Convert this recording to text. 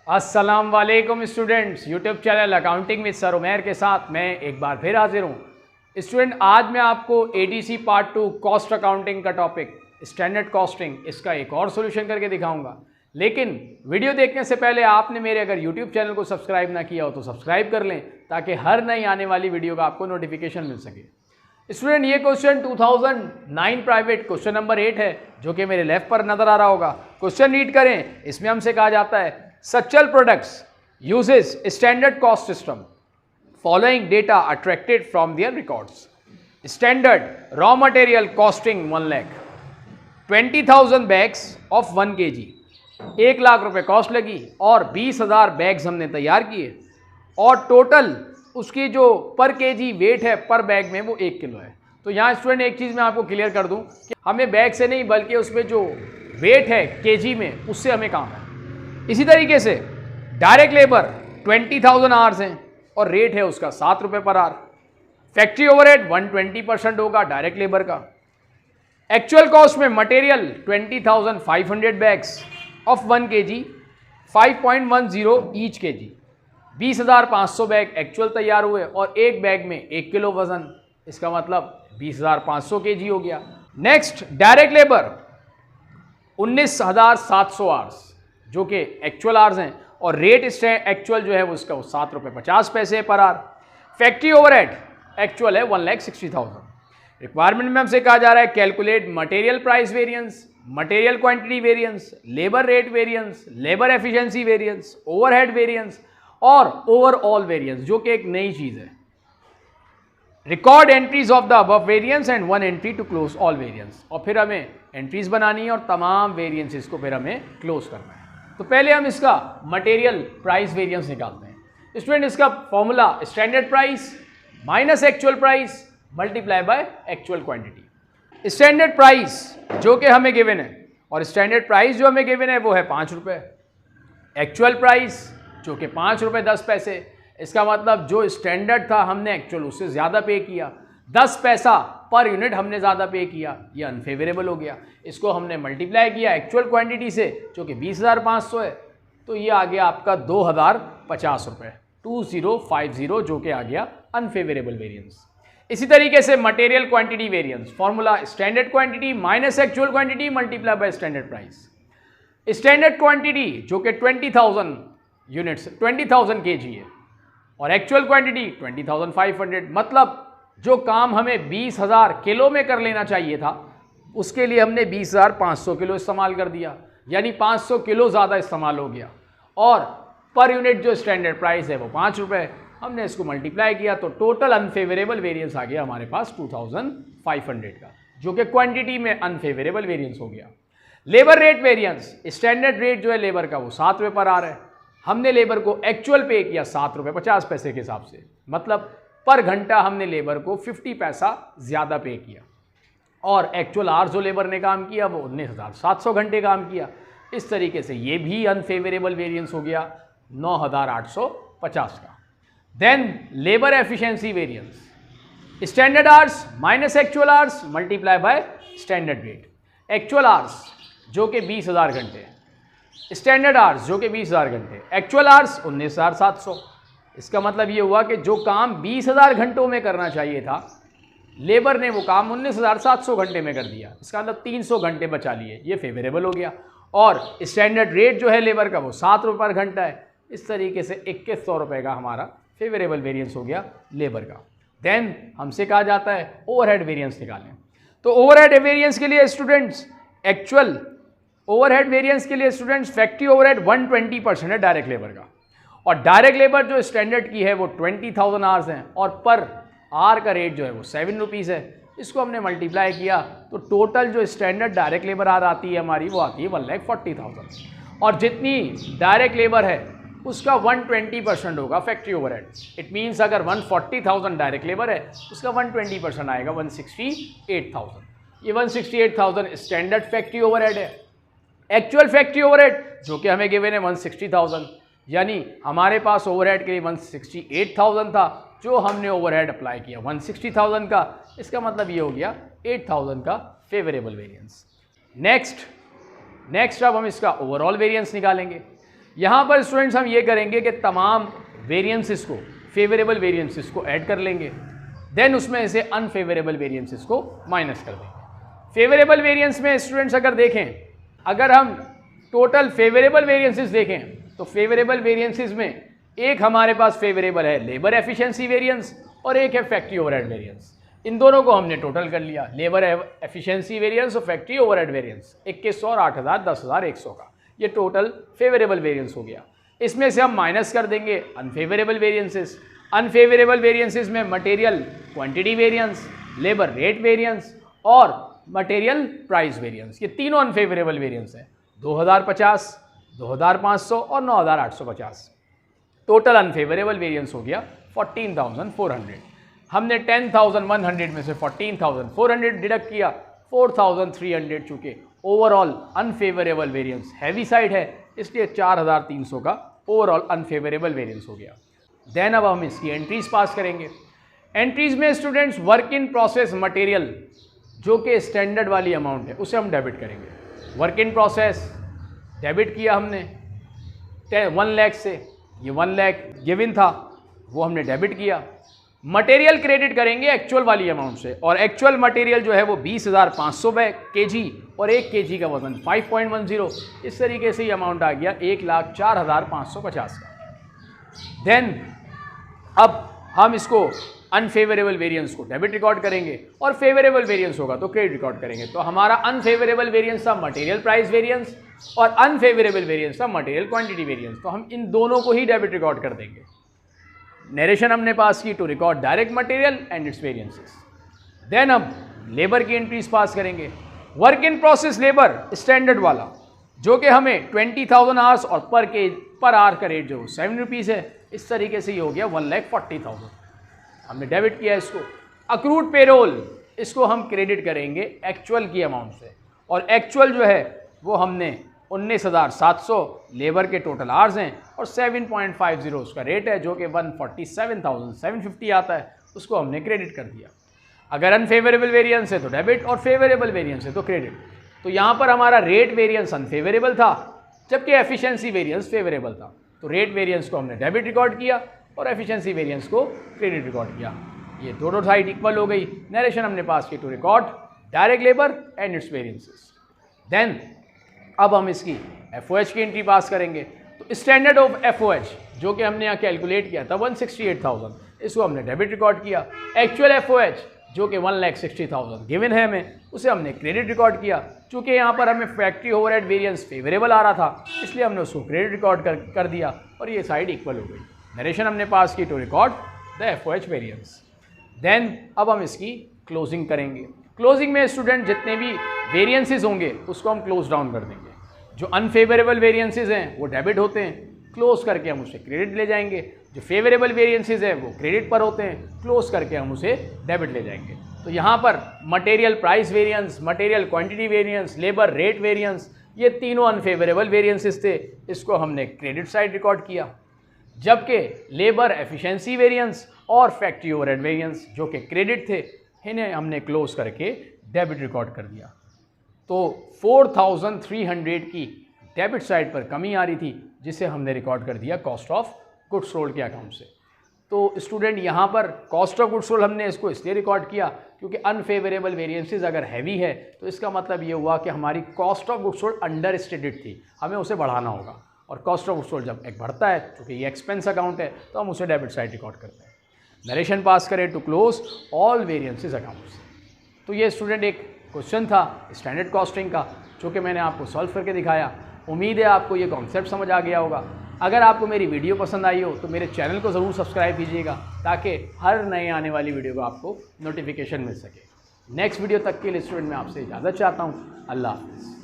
अस्सलाम वालेकुम students, YouTube channel accounting with sir Umair के साथ मैं एक बार फिर हाजिर हूँ। स्टूडेंट, आज मैं आपको एडीसी पार्ट 2 कॉस्ट अकाउंटिंग का टॉपिक स्टैंडर्ड कॉस्टिंग, इसका एक और सोल्यूशन करके दिखाऊंगा। लेकिन वीडियो देखने से पहले आपने मेरे अगर यूट्यूब चैनल को सब्सक्राइब ना किया हो तो सब्सक्राइब कर लें, ताकि हर नई आने वाली वीडियो का आपको नोटिफिकेशन मिल सके। स्टूडेंट, ये क्वेश्चन 2009 प्राइवेट क्वेश्चन नंबर 8 है, जो कि मेरे लेफ्ट पर नजर आ रहा होगा। क्वेश्चन रीड करें। इसमें हमसे कहा जाता है Suchal products uses standard cost system. Following data attracted from their records. Standard raw material costing 1 lakh. 20,000 bags of 1 kg. 1 lakh रुपए कॉस्ट लगी और 20,000 बैग्स हमने तैयार किए और टोटल उसकी जो पर केजी वेट है पर बैग में वो 1 किलो है। तो यहाँ स्टूडेंट एक चीज़ मैं आपको क्लियर कर दूँ कि हमें बैग से नहीं बल्कि उसमें जो वेट है केजी में उससे हमें काम है। इसी तरीके से डायरेक्ट लेबर 20,000 आवर्स हैं और रेट है उसका 7 रुपये पर आवर। फैक्ट्री ओवरहेड 120% होगा डायरेक्ट लेबर का। एक्चुअल कॉस्ट में material 20,500 bags of 1 kg 5.10 each kg। 20,500 bag actual तैयार हुए और एक बैग में 1 किलो वजन, इसका मतलब 20,500 kg हो गया। नेक्स्ट डायरेक्ट लेबर 19,700 आवर्स, जो कि एक्चुअल आवर्स हैं और रेट एक्चुअल जो है वो उसका 7 रुपये 50 पैसे per hour. Factory overhead actual है 1,60,000। रिक्वायरमेंट में हमसे कहा जा रहा है calculate material price variance, material quantity variance, labour rate variance, labour efficiency variance, overhead variance और ओवरऑल वेरिएंस, जो कि एक नई चीज़ है। Record entries of the above variance and 1 entry to close all variance. और फिर हमें एंट्रीज बनानी है और तमाम वेरिएंसेस को फिर हमें क्लोज करना है। तो पहले हम इसका मटेरियल प्राइस वेरिएंस निकालते हैं। स्टूडेंट, इसका formula standard price minus actual price multiply by actual quantity. Standard price जो कि हमें गिवन है और स्टैंडर्ड प्राइस जो हमें गिवन है वो है 5 रुपये। एक्चुअल प्राइस जो कि 5 रुपये 10 पैसे, इसका मतलब जो स्टैंडर्ड था हमने एक्चुअल उससे ज़्यादा पे किया, 10 पैसा पर यूनिट हमने ज़्यादा पे किया, ये अनफेवरेबल हो गया। इसको हमने मल्टीप्लाई किया एक्चुअल क्वांटिटी से जो कि 20,500 है, तो ये आ गया आपका 2,050 रुपये, 2050, जो कि आ गया अनफेवरेबल वेरिएंस। इसी तरीके से material quantity variance formula standard quantity minus actual quantity multiply by standard price. Standard quantity जो कि 20,000 यूनिट्स 20,000 kg है और एक्चुअल क्वांटिटी 20,500, मतलब जो काम हमें 20,000 किलो में कर लेना चाहिए था उसके लिए हमने 20,500 किलो इस्तेमाल कर दिया, यानी 500 किलो ज़्यादा इस्तेमाल हो गया। और पर यूनिट जो स्टैंडर्ड प्राइस है वो 5 रुपये, हमने इसको मल्टीप्लाई किया तो टोटल अनफेवरेबल वेरिएंस आ गया हमारे पास 2,500 का, जो कि क्वांटिटी में अनफेवरेबल वेरिएंस हो गया। Labour rate variance, standard rate जो है लेबर का वो 7 रुपये पर आवर है, हमने लेबर को एक्चुअल पे किया 7 रुपये 50 पैसे के हिसाब से, मतलब पर घंटा हमने लेबर को 50 पैसा ज़्यादा पे किया। और एक्चुअल आवर्स जो लेबर ने काम किया वो 19,700 घंटे काम किया। इस तरीके से ये भी अनफेवरेबल वेरिएंस हो गया 9,850 का। Then labour efficiency variance, standard hours minus actual hours multiply by standard rate. Actual hours जो कि 20,000 घंटे, स्टैंडर्ड आवर्स जो कि 20,000 घंटे, एक्चुअल आवर्स 19,700। इसका मतलब ये हुआ कि जो काम 20,000 घंटों में करना चाहिए था लेबर ने वो काम 19,700 घंटे में कर दिया, इसका मतलब 300 घंटे बचा लिए, ये फेवरेबल हो गया। और स्टैंडर्ड रेट जो है लेबर का वो 7 रुपये पर घंटा है। इस तरीके से 2100 रुपये का हमारा फेवरेबल वेरिएंस हो गया लेबर का। देन हमसे कहा जाता है ओवरहेड वेरिएंस निकालें। तो ओवरहेड वेरिएंस के लिए स्टूडेंट्स एक्चुअल ओवरहेड वेरिएंस के लिए स्टूडेंट्स फैक्ट्री ओवरहेड 120% है डायरेक्ट लेबर का, और डायरेक्ट लेबर जो स्टैंडर्ड की है वो 20,000 आवर्स हैं और पर आवर का रेट जो है वो 7 रुपीज़ है। इसको हमने मल्टीप्लाई किया तो टोटल जो स्टैंडर्ड डायरेक्ट लेबर आवर आती है हमारी वो आती है 1,40,000, और जितनी डायरेक्ट लेबर है उसका 120% होगा फैक्ट्री ओवरहेड। इट मीन्स अगर 140,000 डायरेक्ट लेबर है उसका 120% आएगा 168,000। ये 168,000 स्टैंडर्ड फैक्ट्री ओवरहेड है। एक्चुअल फैक्ट्री ओवरहेड जो कि हमें गिवन है 160,000, यानी हमारे पास ओवरहेड के लिए 168,000 था, जो हमने ओवरहेड अप्लाई किया 160,000 का, इसका मतलब ये हो गया 8,000 का फेवरेबल वेरिएंस। नेक्स्ट अब हम इसका ओवरऑल वेरिएंस निकालेंगे। यहाँ पर स्टूडेंट्स हम ये करेंगे कि तमाम वेरिएंसेस को, फेवरेबल वेरिएंसेस को ऐड कर लेंगे, देन उसमें से अनफेवरेबल वेरिएंसेस को माइनस कर देंगे। फेवरेबल वेरिएंस में स्टूडेंट्स अगर देखें, अगर हम टोटल फेवरेबल वेरिएंसेस देखें तो फेवरेबल वेरिएंसेस में एक हमारे पास फेवरेबल है लेबर एफिशिएंसी वेरिएंस और एक है फैक्ट्री ओवरहेड वेरिएंस। इन दोनों को हमने टोटल कर लिया, लेबर एफिशिएंसी वेरिएंस और फैक्ट्री ओवरहेड वेरिएंस 2100 और 8000 10100 का, ये टोटल फेवरेबल वेरिएंस हो गया। इसमें से हम माइनस कर देंगे अनफेवरेबल वेरिएंसेस। अनफेवरेबल वेरिएंसेस में material quantity variance, labour rate variance और मटेरियल प्राइस वेरिएंस, ये तीनों अनफेवरेबल वेरिएंस हैं। 2050, 2500 और 9850। टोटल अनफेवरेबल वेरिएंस हो गया 14,400। हमने 10,100 में से 14,400 डिडक्ट किया, 4,300 चूँकि overall unfavourable variance heavy side है, इसलिए 4,300 का ओवरऑल अनफेवरेबल वेरिएंस हो गया। देन अब हम इसकी एंट्रीज पास करेंगे। एंट्रीज में students work in process material जो कि स्टैंडर्ड वाली अमाउंट है उसे हम डेबिट करेंगे। वर्क इन प्रोसेस डेबिट किया हमने 1 लाख से, ये 1 लाख गिवन था वो हमने डेबिट किया। मटेरियल क्रेडिट करेंगे एक्चुअल वाली अमाउंट से, और एक्चुअल मटेरियल जो है वो 20,500 kg और 1 kg का वजन 5.10, इस तरीके से ये अमाउंट आ गया 1,04,550 का। देन अब हम इसको अनफेवरेबल वेरिएंस को डेबिट रिकॉर्ड करेंगे और फेवरेबल वेरिएंस होगा तो क्रेडिट रिकॉर्ड करेंगे। तो हमारा अनफेवरेबल वेरिएंस था मटेरियल प्राइस वेरिएंस और अनफेवरेबल वेरिएंस था मटेरियल क्वांटिटी वेरिएंस, तो हम इन दोनों को ही डेबिट रिकॉर्ड कर देंगे। नरेशन हमने पास की to record direct material and its variances. Then अब लेबर की एंट्रीज पास करेंगे। Work in process labour standard वाला जो कि हमें 20,000 आवर्स और पर आवर का रेट जो 7 रुपीज़ है, इस तरीके से ये हो गया 1,40,000, हमने डेबिट किया इसको। अक्रूड पेरोल इसको हम क्रेडिट करेंगे एक्चुअल की अमाउंट से, और एक्चुअल जो है वो हमने 19,700 लेबर के टोटल आवर्स हैं और 7.50 उसका रेट है जो कि 147,750 आता है, उसको हमने क्रेडिट कर दिया। अगर अनफेवरेबल वेरिएंस है तो डेबिट और फेवरेबल वेरिएंस है तो क्रेडिट। तो यहाँ पर हमारा रेट वेरिएंस अनफेवरेबल था जबकि एफिशिएंसी वेरिएंस फेवरेबल था, तो रेट वेरिएंस को हमने डेबिट रिकॉर्ड किया और एफिशिएंसी वेरिएंस को क्रेडिट रिकॉर्ड किया। ये दोनों साइड इक्वल हो गई। नरेशन हमने पास की to record direct labour and its variances. Then अब हम इसकी FOH की एंट्री पास करेंगे। तो स्टैंडर्ड ऑफ FOH जो कि हमने यहाँ कैलकुलेट किया था 168,000, इसको हमने डेबिट रिकॉर्ड किया। एक्चुअल FOH जो कि 1,60,000 गिवन है हमें, उसे हमने क्रेडिट रिकॉर्ड किया। चूँकि यहाँ पर हमें फैक्ट्री ओवरहेड वेरिएंस फेवरेबल आ रहा था, इसलिए हमने उसको क्रेडिट रिकॉर्ड कर दिया और ये साइड इक्वल हो गई। नरेशन हमने पास की to record the FOH variance. Then अब हम इसकी क्लोजिंग करेंगे। क्लोजिंग में स्टूडेंट जितने भी वेरिएंसेस होंगे उसको हम क्लोज डाउन कर देंगे। जो अनफेवरेबल वेरिएंसेस हैं वो डेबिट होते हैं, क्लोज करके हम उसे क्रेडिट ले जाएंगे। जो फेवरेबल वेरिएंसेस हैं वो क्रेडिट पर होते हैं, क्लोज करके हम उसे डेबिट ले जाएंगे। तो यहाँ पर material price variance, material quantity variance, labour rate variance, ये तीनों अनफेवरेबल वेरिएंसेस थे, इसको हमने क्रेडिट साइड रिकॉर्ड किया। जबकि लेबर एफिशिएंसी वेरिएंस और फैक्ट्री ओवरहेड वेरिएंस जो कि क्रेडिट थे, इन्हें हमने क्लोज करके डेबिट रिकॉर्ड कर दिया। तो 4,300 की डेबिट साइड पर कमी आ रही थी, जिसे हमने रिकॉर्ड कर दिया कॉस्ट ऑफ गुड्स सोल्ड के अकाउंट से। तो स्टूडेंट यहाँ पर कॉस्ट ऑफ गुड्स सोल्ड हमने इसको इसलिए रिकॉर्ड किया क्योंकि अनफेवरेबल वेरिएंसेस अगर हैवी है तो इसका मतलब ये हुआ कि हमारी cost of goods sold under stated थी, हमें उसे बढ़ाना होगा। और कॉस्ट ऑफ गुड्स सोल्ड जब एक बढ़ता है, क्योंकि ये एक्सपेंस अकाउंट है, तो हम उसे डेबिट साइड रिकॉर्ड करते हैं। नरेशन पास करें to close all variances accounts. तो ये स्टूडेंट एक क्वेश्चन था स्टैंडर्ड कॉस्टिंग का जो कि मैंने आपको सॉल्व करके दिखाया। उम्मीद है आपको ये कॉन्सेप्ट समझ आ गया होगा। अगर आपको मेरी वीडियो पसंद आई हो तो मेरे चैनल को ज़रूर सब्सक्राइब कीजिएगा ताकि हर नए आने वाली वीडियो का आपको नोटिफिकेशन मिल सके। नेक्स्ट वीडियो तक के लिए स्टूडेंट मैं आपसे इजाज़त चाहता हूँ। अल्लाह हाफ़िज़।